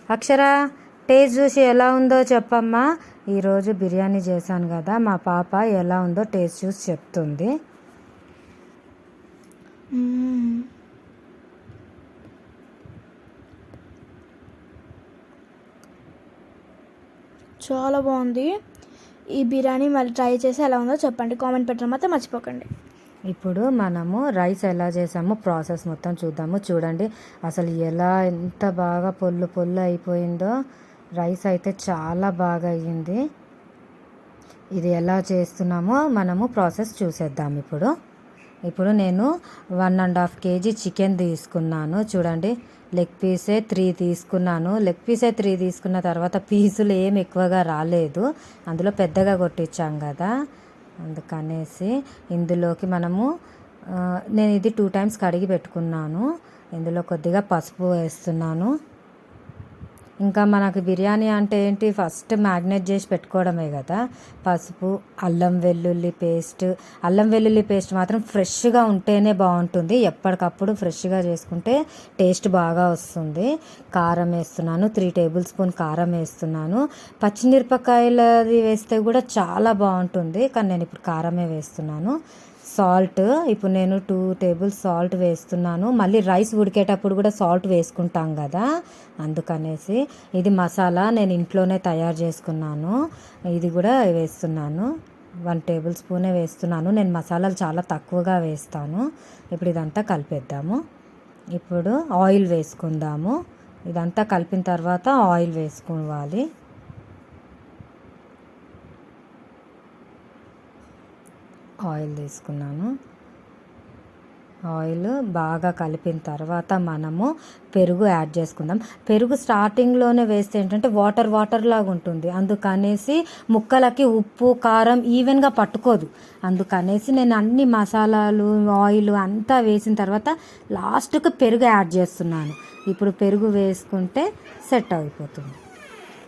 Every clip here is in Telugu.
అక్షర, టేస్ట్ చూసి ఎలా ఉందో చెప్పమ్మా. ఈరోజు బిర్యానీ చేశాను కదా, మా పాప ఎలా ఉందో టేస్ట్ చూసి చెప్తుంది. చాలా బాగుంది. ఈ బిర్యానీ మళ్ళీ ట్రై చేసి ఎలా ఉందో చెప్పండి, కామెంట్ పెట్టడం మాత్రం మర్చిపోకండి. ఇప్పుడు మనము రైస్ ఎలా చేసామో ప్రాసెస్ మొత్తం చూద్దాము. చూడండి అసలు ఎంత బాగా పొల్లు పొల్లు అయిపోయిందో. రైస్ అయితే చాలా బాగా అయ్యింది. ఇది ఎలా చేస్తున్నామో మనము ప్రాసెస్ చూసేద్దాం. ఇప్పుడు నేను 1.5 kg చికెన్ తీసుకున్నాను. చూడండి, లెగ్ పీసే 3 తీసుకున్నాను. లెగ్ పీసే 3 తీసుకున్న తర్వాత పీసులు ఏం ఎక్కువగా రాలేదు, అందులో పెద్దగా కొట్టించాం కదా, అందుకనేసి ఇందులోకి మనము నేను ఇది 2 times కడిగి పెట్టుకున్నాను. ఇందులో కొద్దిగా పసుపు వేస్తున్నాను. ఇంకా మనకు బిర్యానీ అంటే ఏంటి, ఫస్ట్ మ్యాగ్నేట్ చేసి పెట్టుకోవడమే కదా. పసుపు, అల్లం వెల్లుల్లి పేస్ట్ మాత్రం ఫ్రెష్గా ఉంటేనే బాగుంటుంది. ఎప్పటికప్పుడు ఫ్రెష్గా చేసుకుంటే టేస్ట్ బాగా వస్తుంది. కారం వేస్తున్నాను, 3 tablespoon కారం వేస్తున్నాను. పచ్చిమిరపకాయలది వేస్తే కూడా చాలా బాగుంటుంది, కానీ నేను ఇప్పుడు కారమే వేస్తున్నాను. సాల్ట్, ఇప్పుడు నేను 2 tables సాల్ట్ వేస్తున్నాను. మళ్ళీ రైస్ ఉడికేటప్పుడు కూడా సాల్ట్ వేసుకుంటాం కదా, అందుకనేసి. ఇది మసాలా నేను ఇంట్లోనే తయారు చేసుకున్నాను, ఇది కూడా వేస్తున్నాను. 1 tablespoon వేస్తున్నాను. నేను మసాలాలు చాలా తక్కువగా వేస్తాను. ఇప్పుడు ఇదంతా కలిపేద్దాము. ఇప్పుడు ఆయిల్ వేసుకుందాము. ఇదంతా కలిపిన తర్వాత ఆయిల్ వేసుకోవాలి. ఆయిల్ తీసుకున్నాను. ఆయిల్ బాగా కలిపిన తర్వాత మనము పెరుగు యాడ్ చేసుకుందాం. పెరుగు స్టార్టింగ్లోనే వేస్తే ఏంటంటే వాటర్ లాగా ఉంటుంది, అందుకనేసి ముక్కలకి ఉప్పు కారం ఈవెన్గా పట్టుకోదు. అందుకనేసి నేను అన్ని మసాలాలు ఆయిల్ అంతా వేసిన తర్వాత లాస్ట్కి పెరుగు యాడ్ చేస్తున్నాను. ఇప్పుడు పెరుగు వేసుకుంటే సెట్ అయిపోతుంది.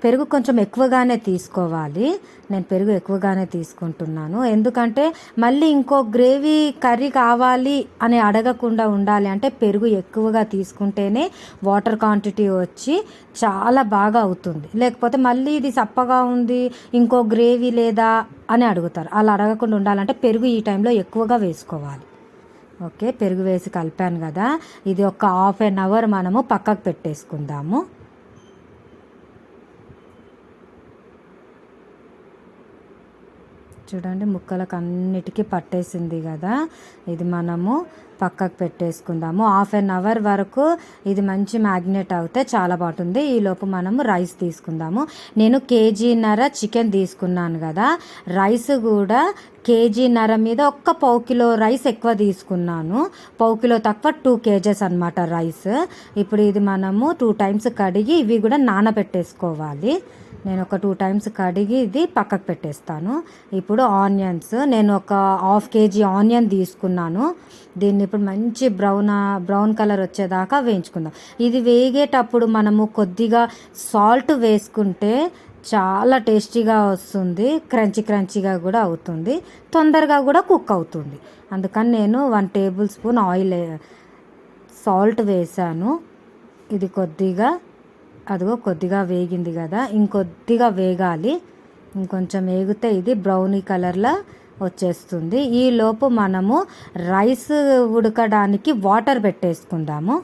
పెరుగు కొంచెం ఎక్కువగానే తీసుకోవాలి. నేను పెరుగు ఎక్కువగానే తీసుకుంటున్నాను, ఎందుకంటే మళ్ళీ ఇంకో గ్రేవీ కర్రీ కావాలి అని అడగకుండా ఉండాలి అంటే పెరుగు ఎక్కువగా తీసుకుంటేనే వాటర్ క్వాంటిటీ వచ్చి చాలా బాగా అవుతుంది. లేకపోతే మళ్ళీ ఇది సప్పగా ఉంది, ఇంకో గ్రేవీ లేదా అని అడుగుతారు. అలా అడగకుండా ఉండాలంటే పెరుగు ఈ టైంలో ఎక్కువగా వేసుకోవాలి. ఓకే, పెరుగు వేసి కలిపాను కదా, ఇది ఒక 1/2 hour మనము పక్కకు పెట్టేసుకుందాము. చూడండి, ముక్కలకు అన్నిటికీ పట్టేసింది కదా, ఇది మనము పక్కకు పెట్టేసుకుందాము. 1/2 hour వరకు ఇది మంచి మ్యాగ్నేట్ అవుతే చాలా బాగుంటుంది. ఈలోపు మనము రైస్ తీసుకుందాము. నేను 1.5 kg చికెన్ తీసుకున్నాను కదా, రైస్ కూడా 1.5 kg మీద ఒక్క 1/4 kilo రైస్ ఎక్కువ తీసుకున్నాను. 1/4 kilo తక్కువ 2 kgs అనమాట రైస్. ఇప్పుడు ఇది మనము 2 times కడిగి ఇవి కూడా నానబెట్టేసుకోవాలి. నేను ఒక 2 times కడిగి ఇది పక్కకు పెట్టేస్తాను. ఇప్పుడు ఆనియన్స్, నేను ఒక 1/2 kg ఆనియన్ తీసుకున్నాను. దీన్ని ఇప్పుడు మంచి బ్రౌన్ కలర్ వచ్చేదాకా వేయించుకుందాం. ఇది వేగేటప్పుడు మనము కొద్దిగా సాల్ట్ వేసుకుంటే చాలా టేస్టీగా వస్తుంది, క్రంచీగా కూడా అవుతుంది, తొందరగా కూడా కుక్ అవుతుంది. అందుకని నేను 1 tablespoon ఆయిల్ సాల్ట్ వేసాను. ఇది కొద్దిగా వేగింది కదా, ఇంకొద్దిగా వేగాలి. ఇంకొంచెం వేగితే ఇది బ్రౌనీ కలర్లో వచ్చేస్తుంది. ఈ లోపు మనము రైస్ ఉడకడానికి వాటర్ పెట్టేసుకుందాము.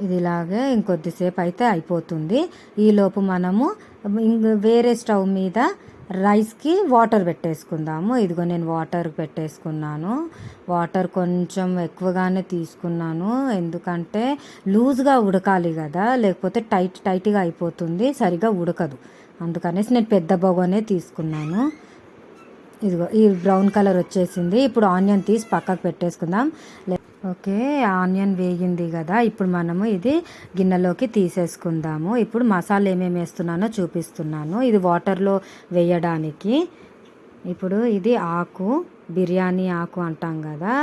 ఇది ఇలాగే ఇంకొద్దిసేపు అయితే అయిపోతుంది. ఈలోపు మనము వేరే స్టవ్ మీద రైస్కి వాటర్ పెట్టేసుకుందాము. ఇదిగో నేను వాటర్ పెట్టేసుకున్నాను. వాటర్ కొంచెం ఎక్కువగానే తీసుకున్నాను, ఎందుకంటే లూజ్గా ఉడకాలి కదా, లేకపోతే టైట్గా అయిపోతుంది, సరిగా ఉడకదు. అందుకనేసి నేను పెద్ద బగోనే తీసుకున్నాను. ఇదిగో ఈ బ్రౌన్ కలర్ వచ్చేసింది. ఇప్పుడు ఆనియన్ తీసి పక్కకు పెట్టేసుకుందాం. ఓకే, ఆనియన్ వేగింది కదా, ఇప్పుడు మనము ఇది గిన్నెలోకి తీసేసుకుందాము. ఇప్పుడు మసాలా ఏమేమి వేస్తున్నానో చూపిస్తున్నాను. ఇది వాటర్లో వేయడానికి. ఇప్పుడు ఇది ఆకు, బిర్యానీ ఆకు అంటాం కదా,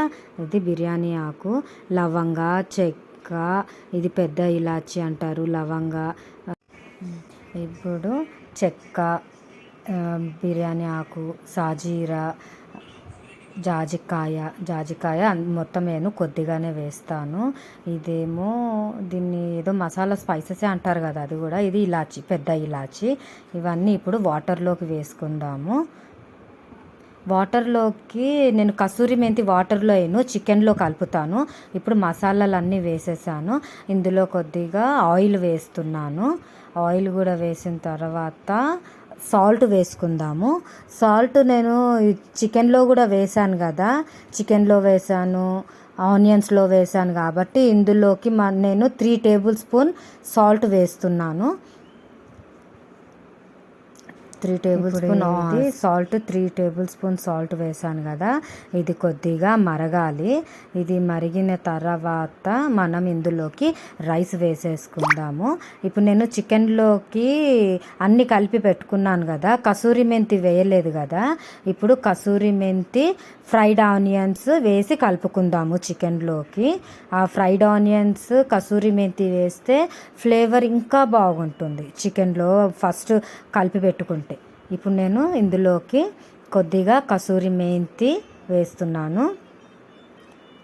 ఇది బిర్యానీ ఆకు, లవంగ, చెక్క, ఇది పెద్ద ఇలాచి అంటారు, లవంగ. ఇప్పుడు చెక్క, బిర్యానీ ఆకు, సాజీరా, జాజికాయ మొత్తం నేను కొద్దిగానే వేస్తాను. ఇదేమో దీన్ని ఏదో మసాలా స్పైసెసే అంటారు కదా, అది కూడా. ఇది ఇలాచి, పెద్ద ఇలాచి. ఇవన్నీ ఇప్పుడు వాటర్లోకి వేసుకుందాము. వాటర్లోకి నేను కసూరి మెంతి వాటర్లో చికెన్లో కలుపుతాను. ఇప్పుడు మసాలాలన్నీ వేసేసాను. ఇందులో కొద్దిగా ఆయిల్ వేస్తున్నాను. ఆయిల్ కూడా వేసిన తర్వాత సాల్ట్ వేసుకుందాము. సాల్ట్ నేను చికెన్లో కూడా వేసాను కదా, చికెన్లో వేసాను, ఆనియన్స్లో వేసాను కాబట్టి ఇందులోకి నేను 3 టేబుల్ స్పూన్ సాల్ట్ వేస్తున్నాను. 3 table spoon salt, 3 table spoon salt వేసాను కదా. ఇది కొద్దిగా మరగాలి. ఇది మరిగిన తర్వాత మనం ఇందులోకి రైస్ వేసేసుకుందాము. ఇప్పుడు నేను చికెన్లోకి అన్నీ కలిపి పెట్టుకున్నాను కదా, కసూరి మెంతి వేయలేదు కదా. ఇప్పుడు కసూరి మెంతి, ఫ్రైడ్ ఆనియన్స్ వేసి కలుపుకుందాము చికెన్లోకి. ఆ ఫ్రైడ్ ఆనియన్స్, కసూరి మెంతి వేస్తే ఫ్లేవర్ ఇంకా బాగుంటుంది చికెన్లో ఫస్ట్ కలిపి పెట్టుకుంటే. ఇప్పుడు నేను ఇందులోకి కొద్దిగా కసూరి మెంతి వేస్తున్నాను.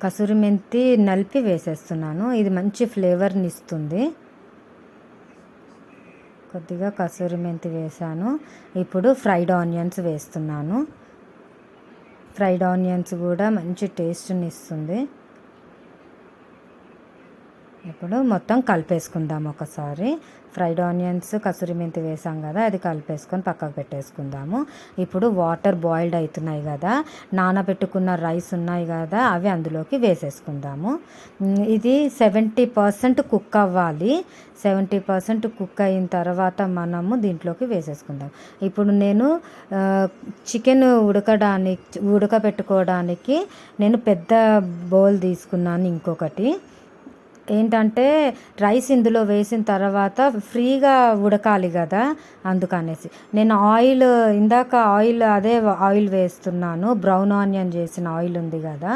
కసూరి మెంతి నలిపి వేసేస్తున్నాను. ఇది మంచి ఫ్లేవర్ని ఇస్తుంది. కొద్దిగా కసూరి మెంతి వేసాను. ఇప్పుడు ఫ్రైడ్ ఆనియన్స్ వేస్తున్నాను. ఫ్రైడ్ ఆనియన్స్ కూడా మంచి టేస్ట్ని ఇస్తుంది. ఇప్పుడు మొత్తం కలిపేసుకుందాం ఒకసారి. ఫ్రైడ్ ఆనియన్స్, కసూరి మెంతి వేసాం కదా, అది కలిపేసుకొని పక్కకు పెట్టేసుకుందాము. ఇప్పుడు వాటర్ బాయిల్డ్ అవుతున్నాయి కదా, నానబెట్టుకున్న రైస్ ఉన్నాయి కదా, అవి అందులోకి వేసేసుకుందాము. ఇది 70% కుక్ అవ్వాలి. 70% కుక్ అయిన తర్వాత మనము దీంట్లోకి వేసేసుకుందాం. ఇప్పుడు నేను చికెన్ ఉడకబెట్టుకోవడానికి నేను పెద్ద బౌల్ తీసుకున్నాను. ఇంకొకటి ఏంటంటే రైస్ ఇందులో వేసిన తర్వాత ఫ్రీగా ఉడకాలి కదా, అందుకనేసి నేను ఇందాక అదే ఆయిల్ వేస్తున్నాను. బ్రౌన్ ఆనియన్ చేసిన ఆయిల్ ఉంది కదా,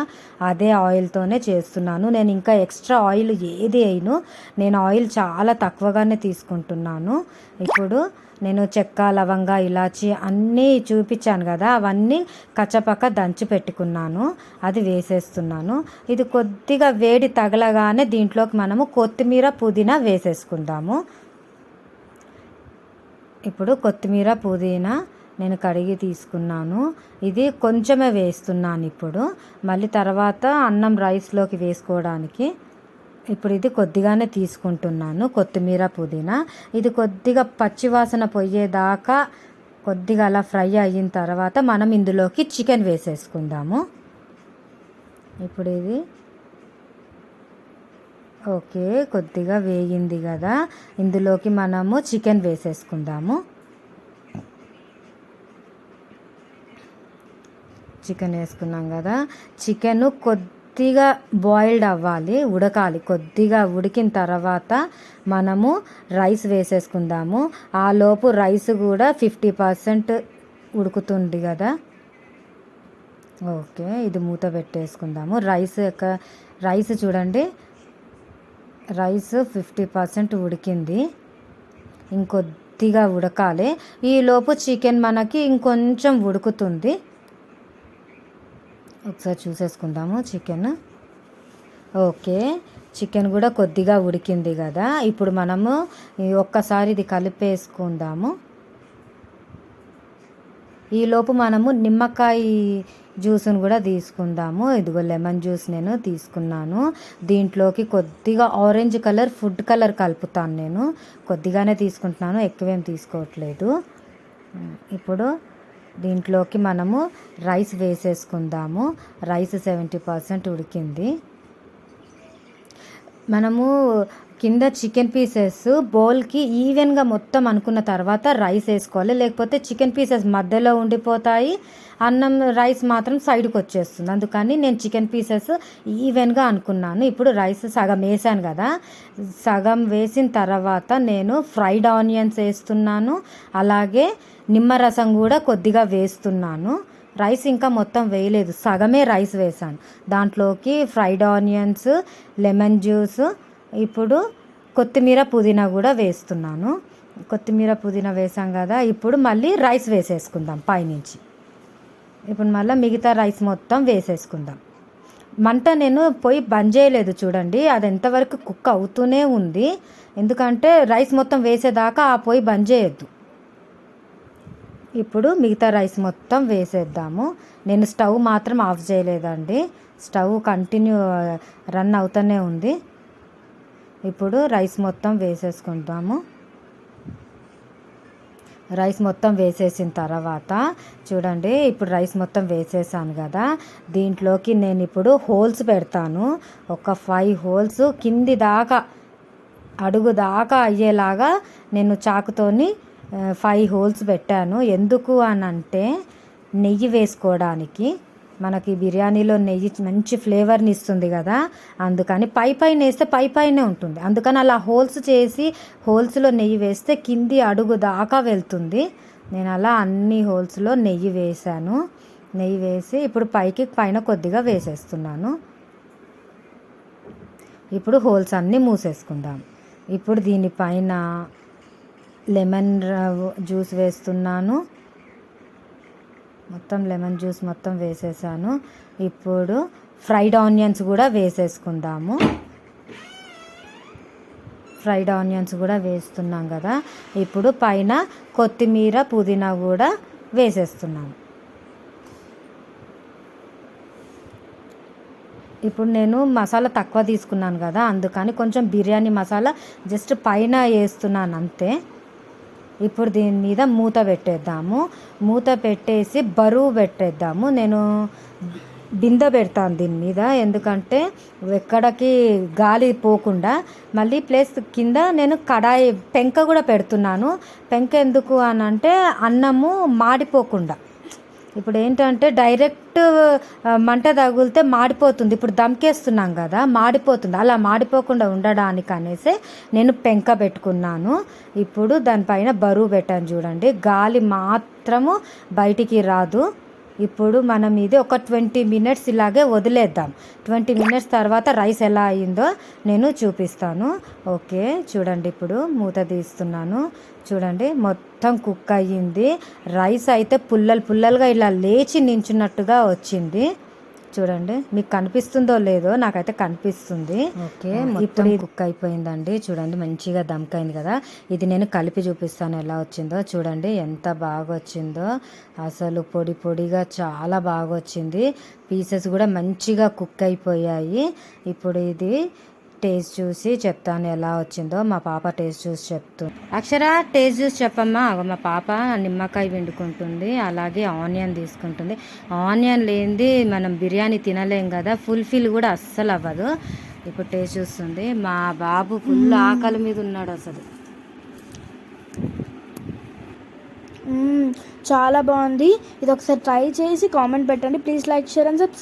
అదే ఆయిల్తోనే చేస్తున్నాను. నేను ఇంకా ఎక్స్ట్రా ఆయిల్ ఏది వేయను. నేను ఆయిల్ చాలా తక్కువగానే తీసుకుంటున్నాను. ఇప్పుడు నేను చెక్క, లవంగా, ఇలాచి అన్నీ చూపించాను కదా, అవన్నీ కచ్చపక్క దంచి పెట్టుకున్నాను. అది వేసేస్తున్నాను. ఇది కొద్దిగా వేడి తగలగానే దీంట్లోకి మనము కొత్తిమీర, పుదీనా వేసేసుకుందాము. ఇప్పుడు కొత్తిమీర, పుదీనా నేను కడిగి తీసుకున్నాను. ఇది కొంచెమే వేస్తున్నాను ఇప్పుడు, మళ్ళీ తర్వాత అన్నం రైస్లోకి వేసుకోవడానికి. ఇప్పుడు ఇది కొద్దిగానే తీసుకుంటున్నాను, కొత్తిమీర, పుదీనా. ఇది కొద్దిగా పచ్చివాసన పోయేదాకా కొద్దిగా అలా ఫ్రై అయిన తర్వాత మనం ఇందులోకి చికెన్ వేసేసుకుందాము. ఇప్పుడు ఇది ఓకే, కొద్దిగా వేగింది కదా, ఇందులోకి మనము చికెన్ వేసేసుకుందాము. చికెన్ వేసుకున్నాం కదా, చికెన్ కొద్దిగా బాయిల్డ్ అవ్వాలి, ఉడకాలి. కొద్దిగా ఉడికిన తర్వాత మనము రైస్ వేసేసుకుందాము. ఆ లోపు రైస్ కూడా 50% ఉడుకుతుంది కదా. ఓకే, ఇది మూత పెట్టేసుకుందాము. రైస్ చూడండి, రైస్ 50% ఉడికింది. ఇంకొద్దిగా ఉడకాలి. ఈలోపు చికెన్ మనకి ఇంకొంచెం ఉడుకుతుంది. ఒకసారి చూసేసుకుందాము చికెన్. ఓకే, చికెన్ కూడా కొద్దిగా ఉడికింది కదా. ఇప్పుడు మనము ఒక్కసారి ఇది కలిపేసుకుందాము. ఈలోపు మనము నిమ్మకాయ జ్యూస్ని కూడా తీసుకుందాము. ఇదిగో లెమన్ జ్యూస్ నేను తీసుకున్నాను. దీంట్లోకి కొద్దిగా ఆరెంజ్ కలర్, ఫుడ్ కలర్ కలుపుతాను. నేను కొద్దిగానే తీసుకుంటున్నాను, ఎక్కువేం తీసుకోవట్లేదు. ఇప్పుడు దీంట్లోకి మనము రైస్ వేసేసుకుందాము. రైస్ 70% ఉడికింది. మనము కింద చికెన్ పీసెస్ బౌల్కి ఈవెన్గా మొత్తం అనుకున్న తర్వాత రైస్ వేసుకోవాలి, లేకపోతే చికెన్ పీసెస్ మధ్యలో ఉండిపోతాయి, అన్నం రైస్ మాత్రం సైడ్కి వచ్చేస్తుంది. అందుకని నేను చికెన్ పీసెస్ ఈవెన్గా అనుకున్నాను. ఇప్పుడు రైస్ సగం వేసాను కదా, సగం వేసిన తర్వాత నేను ఫ్రైడ్ ఆనియన్స్ వేస్తున్నాను, అలాగే నిమ్మరసం కూడా కొద్దిగా వేస్తున్నాను. రైస్ ఇంకా మొత్తం వేయలేదు, సగమే రైస్ వేసాను. దాంట్లోకి ఫ్రైడ్ ఆనియన్స్, లెమన్ జ్యూస్, ఇప్పుడు కొత్తిమీర, పుదీనా కూడా వేస్తున్నాను. కొత్తిమీర, పుదీనా వేసాం కదా, ఇప్పుడు మళ్ళీ రైస్ వేసేసుకుందాం పైనుంచి. ఇప్పుడు మళ్ళీ మిగతా రైస్ మొత్తం వేసేసుకుందాం. మంట నేను పొయ్యి బంద్ చేయలేదు చూడండి, అది ఎంతవరకు కుక్ అవుతూనే ఉంది. ఎందుకంటే రైస్ మొత్తం వేసేదాకా ఆ పొయ్యి బంద్ చేయొద్దు. ఇప్పుడు మిగతా రైస్ మొత్తం వేసేద్దాము. నేను స్టవ్ మాత్రం ఆఫ్ చేయలేదండి, స్టవ్ కంటిన్యూ రన్ అవుతూనే ఉంది. ఇప్పుడు రైస్ మొత్తం వేసేసుకుంటాము. రైస్ మొత్తం వేసేసిన తర్వాత చూడండి, ఇప్పుడు రైస్ మొత్తం వేసేసాను కదా, దీంట్లోకి నేను ఇప్పుడు హోల్స్ పెడతాను. ఒక 5 హోల్స్ కింది దాకా అడుగు దాకా అయ్యేలాగా నేను చాకుతోని 5 హోల్స్ పెట్టాను. ఎందుకు అని అంటే నెయ్యి వేసుకోవడానికి. మనకి బిర్యానీలో నెయ్యి మంచి ఫ్లేవర్ని ఇస్తుంది కదా, అందుకని పైన వేస్తే పైనే ఉంటుంది. అందుకని అలా హోల్స్ చేసి హోల్స్లో నెయ్యి వేస్తే కింది అడుగు దాకా వెళ్తుంది. నేను అలా అన్ని హోల్స్లో నెయ్యి వేసాను. నెయ్యి వేసి ఇప్పుడు పైన కొద్దిగా వేసేస్తున్నాను. ఇప్పుడు హోల్స్ అన్నీ మూసేసుకుందాం. ఇప్పుడు దీనిపైన లెమన్ జ్యూస్ వేస్తున్నాను. మొత్తం లెమన్ జ్యూస్ మొత్తం వేసేసాను. ఇప్పుడు ఫ్రైడ్ ఆనియన్స్ కూడా వేసేసుకుందాము. ఫ్రైడ్ ఆనియన్స్ కూడా వేస్తున్నాం కదా, ఇప్పుడు పైన కొత్తిమీర పుదీనా కూడా వేసేస్తున్నాను. ఇప్పుడు నేను మసాలా తక్కువ తీసుకున్నాను కదా, అందుకని కొంచెం బిర్యానీ మసాలా జస్ట్ పైన వేస్తున్నాను అంతే. ఇప్పుడు దీని మీద మూత పెట్టేద్దాము. మూత పెట్టేసి బరువు పెట్టేద్దాము. నేను బిందె పెడతాను దీని మీద, ఎందుకంటే ఎక్కడికి గాలి పోకుండా. మళ్ళీ ప్లస్ కింద నేను కడాయి పెంక కూడా పెడుతున్నాను. పెంక ఎందుకు అని అంటే అన్నము మాడిపోకుండా. ఇప్పుడు ఏంటంటే డైరెక్ట్ మంట తగిలితే మాడిపోతుంది. ఇప్పుడు దమ్కేస్తున్నాం కదా, మాడిపోతుంది. అలా మాడిపోకుండా ఉండడానికి అనేసి నేను పెంక పెట్టుకున్నాను. ఇప్పుడు దానిపైన బరువు పెట్టాను చూడండి, గాలి మాత్రము బయటికి రాదు. ఇప్పుడు మనం ఇది ఒక 20 మినిట్స్ ఇలాగే వదిలేద్దాం. 20 మినిట్స్ తర్వాత రైస్ ఎలా అయిందో నేను చూపిస్తాను. ఓకే చూడండి, ఇప్పుడు మూత తీస్తున్నాను. చూడండి మొత్తం కుక్ అయ్యింది. రైస్ అయితే పుల్లలుగా ఇలా లేచి నించున్నట్టుగా వచ్చింది. చూడండి, మీకు కనిపిస్తుందో లేదో, నాకైతే కనిపిస్తుంది. ఓకే మొత్తం కుక్ అయిపోయిందండి. చూడండి మంచిగా దమ్కైంది కదా. ఇది నేను కలిపి చూపిస్తాను ఎలా వచ్చిందో. చూడండి ఎంత బాగా వచ్చిందో, అసలు పొడిగా చాలా బాగా వచ్చింది. పీసెస్ కూడా మంచిగా కుక్ అయిపోయాయి. ఇప్పుడు ఇది టేస్ట్ చూసి చెప్తాను ఎలా వచ్చిందో. మా పాప టేస్ట్ చూసి చెప్తుంది. అక్షర టేస్ట్ చూసి చెప్పమ్మా. మా పాప నిమ్మకాయ పిండుకుంటుంది, అలాగే ఆనియన్ తీసుకుంటుంది. ఆనియన్ లేనిది మనం బిర్యానీ తినలేం కదా, ఫుల్ఫిల్ కూడా అస్సలు అవ్వదు. ఇప్పుడు టేస్ట్ చూస్తుంది. మా బాబు ఫుల్ ఆకలి మీద ఉన్నాడు అసలు. చాలా బాగుంది. ఇది ఒకసారి ట్రై చేసి కామెంట్ పెట్టండి. Please like, share and subscribe.